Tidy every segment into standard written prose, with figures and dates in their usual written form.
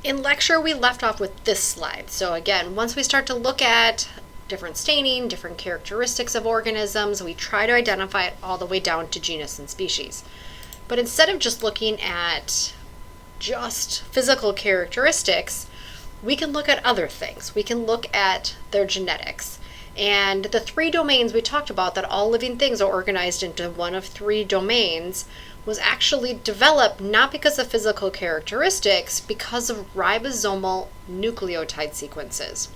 In lecture, we left off with this slide. So again, once we start to look at different staining, different characteristics of organisms, we try to identify it all the way down to genus and species. But instead of just looking at just physical characteristics, we can look at other things. We can look at their genetics. And the 3 domains we talked about, that all living things are organized into one of 3 domains, was actually developed not because of physical characteristics, because of ribosomal nucleotide sequences.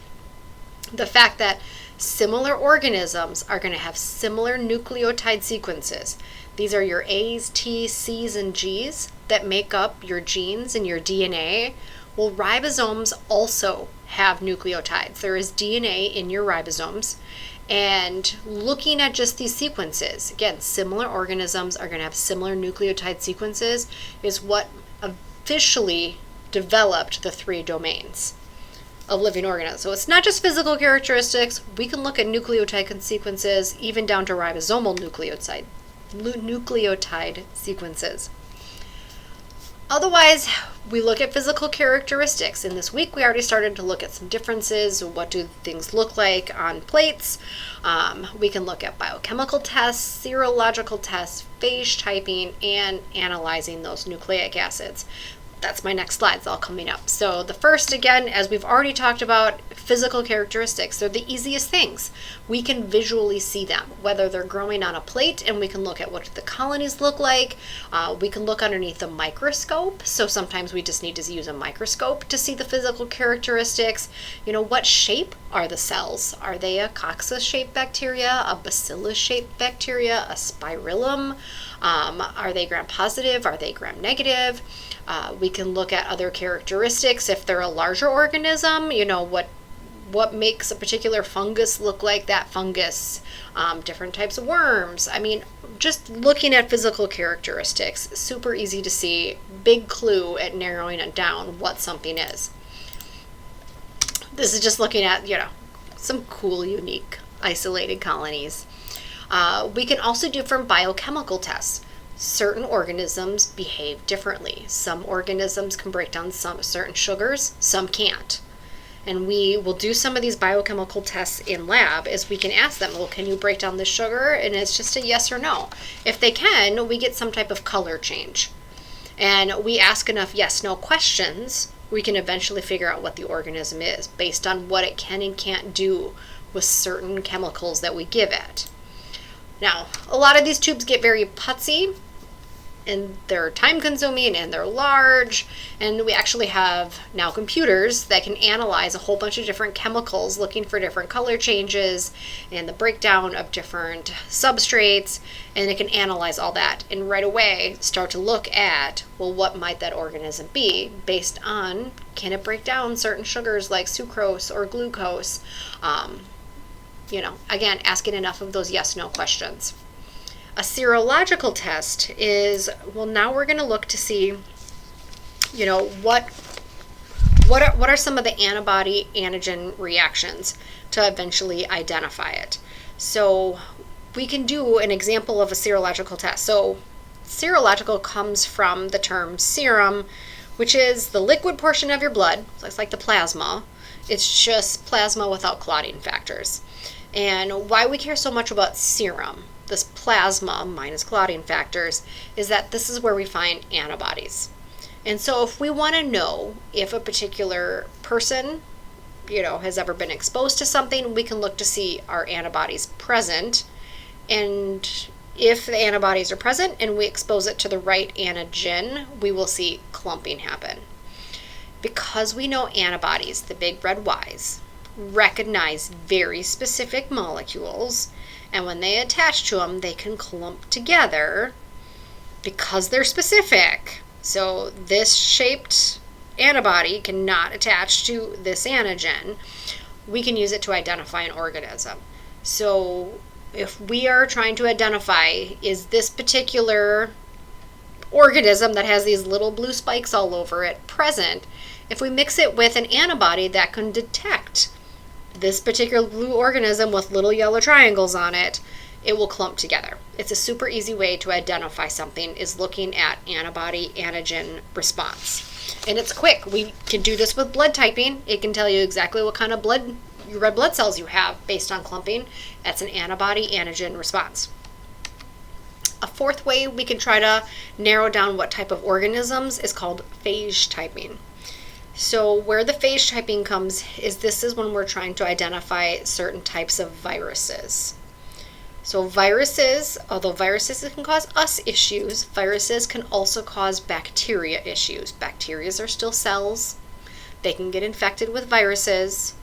The fact that similar organisms are going to have similar nucleotide sequences. These are your A's, T's, C's, and G's that make up your genes and your DNA. Well, ribosomes also have nucleotides. There is DNA in your ribosomes. And looking at just these sequences, again, similar organisms are going to have similar nucleotide sequences, is what officially developed the 3 domains of living organisms. So it's not just physical characteristics. We can look at nucleotide sequences, even down to ribosomal nucleotide sequences. Otherwise, we look at physical characteristics. In this week, we already started to look at some differences. What do things look like on plates? We can look at biochemical tests, serological tests, phage typing, and analyzing those nucleic acids. That's my next slides all coming up. So the first, again, as we've already talked about, physical characteristics. They're the easiest things. We can visually see them, whether they're growing on a plate, and we can look at what the colonies look like. We can look underneath a microscope. So sometimes we just need to use a microscope to see the physical characteristics. What shape are the cells? Are they a coccus-shaped bacteria, a bacillus-shaped bacteria, a spirillum? Are they gram-positive? Are they gram-negative? We can look at other characteristics. If they're a larger organism, what makes a particular fungus look like that fungus, different types of worms. Just looking at physical characteristics, super easy to see, big clue at narrowing it down what something is. This is just looking at, some cool, unique, isolated colonies. We can also do from biochemical tests. Certain organisms behave differently. Some organisms can break down some certain sugars, some can't. And we will do some of these biochemical tests in lab, as we can ask them, well, can you break down this sugar? And it's just a yes or no. If they can, we get some type of color change. And we ask enough yes/no questions, we can eventually figure out what the organism is based on what it can and can't do with certain chemicals that we give it. Now, a lot of these tubes get very putsy, and they're time consuming, and they're large, and we actually have now computers that can analyze a whole bunch of different chemicals, looking for different color changes and the breakdown of different substrates, and it can analyze all that and right away start to look at, well, what might that organism be based on, can it break down certain sugars like sucrose or glucose? Again, asking enough of those yes/no questions. A serological test is, well, now we're going to look to see, what are some of the antibody antigen reactions to eventually identify it. So we can do an example of a serological test. So serological comes from the term serum, which is the liquid portion of your blood. So it's like the plasma. It's just plasma without clotting factors. And why we care so much about serum, this plasma minus clotting factors, is that this is where we find antibodies. And so if we want to know if a particular person, has ever been exposed to something, we can look to see are antibodies present. And if the antibodies are present and we expose it to the right antigen, we will see clumping happen. Because we know antibodies, the big red Ys, recognize very specific molecules, and when they attach to them, they can clump together because they're specific. So this shaped antibody cannot attach to this antigen. We can use it to identify an organism. So if we are trying to identify, is this particular organism that has these little blue spikes all over it present, if we mix it with an antibody that can detect this particular blue organism with little yellow triangles on it, it will clump together. It's a super easy way to identify something, is looking at antibody antigen response. And it's quick. We can do this with blood typing. It can tell you exactly what kind of red blood cells you have based on clumping. That's an antibody antigen response. A fourth way we can try to narrow down what type of organisms is called phage typing. So where the phage typing comes is, this is when we're trying to identify certain types of viruses. So viruses, although viruses can cause us issues, viruses can also cause bacteria issues. Bacteria are still cells. They can get infected with viruses,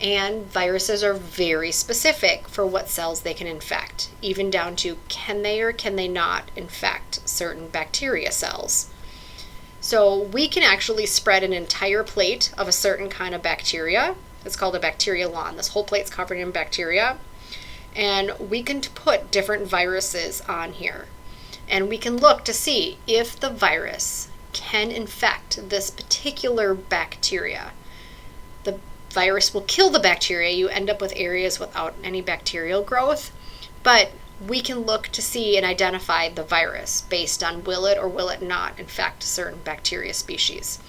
and viruses are very specific for what cells they can infect, even down to can they or can they not infect certain bacteria cells. So we can actually spread an entire plate of a certain kind of bacteria. It's called a bacterial lawn. This whole plate's covered in bacteria. And we can put different viruses on here. And we can look to see if the virus can infect this particular bacteria. The virus will kill the bacteria. You end up with areas without any bacterial growth. But we can look to see and identify the virus based on will it or will it not infect certain bacteria species.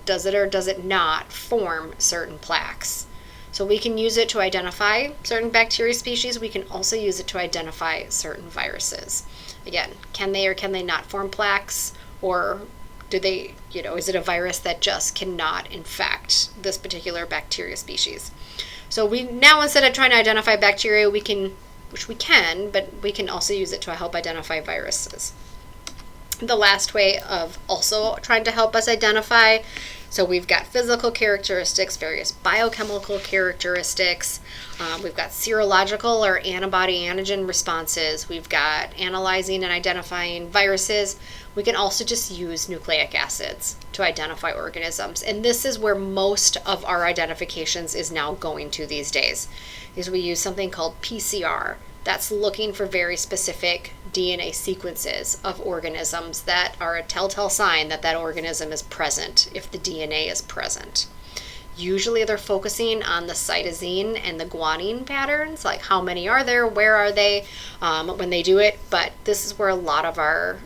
Does it or does it not form certain plaques? So we can use it to identify certain bacteria species. We can also use it to identify certain viruses. Again, can they or can they not form plaques? Or do they, is it a virus that just cannot infect this particular bacteria species? So we now, instead of trying to identify bacteria, we can also use it to help identify viruses. The last way of also trying to help us identify, so we've got physical characteristics, various biochemical characteristics, we've got serological or antibody antigen responses, we've got analyzing and identifying viruses. We can also just use nucleic acids to identify organisms. And this is where most of our identifications is now going to these days, is we use something called PCR. That's looking for very specific DNA sequences of organisms that are a telltale sign that that organism is present if the DNA is present. Usually they're focusing on the cytosine and the guanine patterns, like how many are there, where are they when they do it. But this is where a lot of our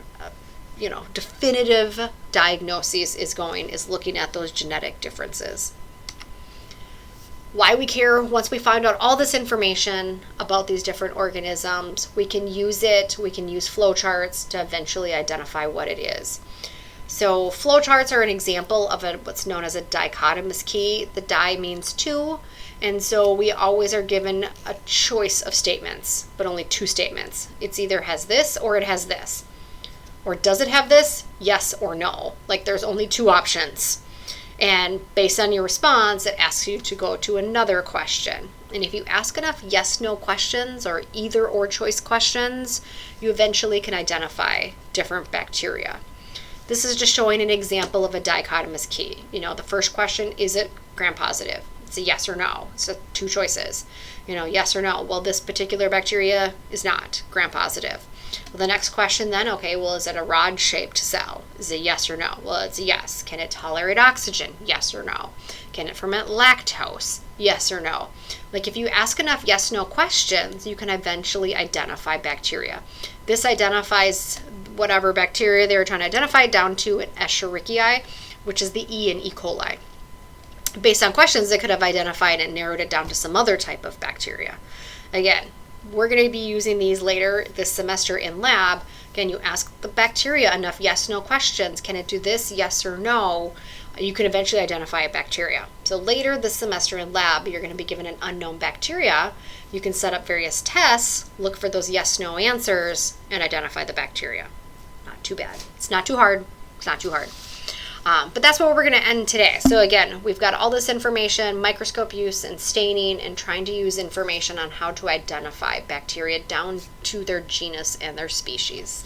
definitive diagnoses is looking at those genetic differences. Why we care, once we find out all this information about these different organisms, we can use flowcharts to eventually identify what it is. So flowcharts are an example of what's known as a dichotomous key. The di means two, and so we always are given a choice of statements, but only two statements. It's either has this or it has this. Or does it have this? Yes or no. Like, there's only two options. And based on your response, it asks you to go to another question. And if you ask enough yes/no questions or either or choice questions, you eventually can identify different bacteria. This is just showing an example of a dichotomous key. The first question, is it gram-positive? It's a yes or no. It's two choices. Yes or no. Well, this particular bacteria is not gram-positive. Well, the next question then, is it a rod-shaped cell? Is it yes or no? Well, it's a yes. Can it tolerate oxygen? Yes or no. Can it ferment lactose? Yes or no. Like, if you ask enough yes/no questions, you can eventually identify bacteria. This identifies whatever bacteria they were trying to identify down to an Escherichia, which is the E in E. coli. Based on questions, they could have identified and narrowed it down to some other type of bacteria. Again, we're going to be using these later this semester in lab. Again, you ask the bacteria enough yes/no questions. Can it do this, yes or no? You can eventually identify a bacteria. So later this semester in lab, you're going to be given an unknown bacteria. You can set up various tests, look for those yes/no answers, and identify the bacteria. Not too bad. It's not too hard. It's not too hard. But that's where we're going to end today. So again, we've got all this information, microscope use and staining, and trying to use information on how to identify bacteria down to their genus and their species.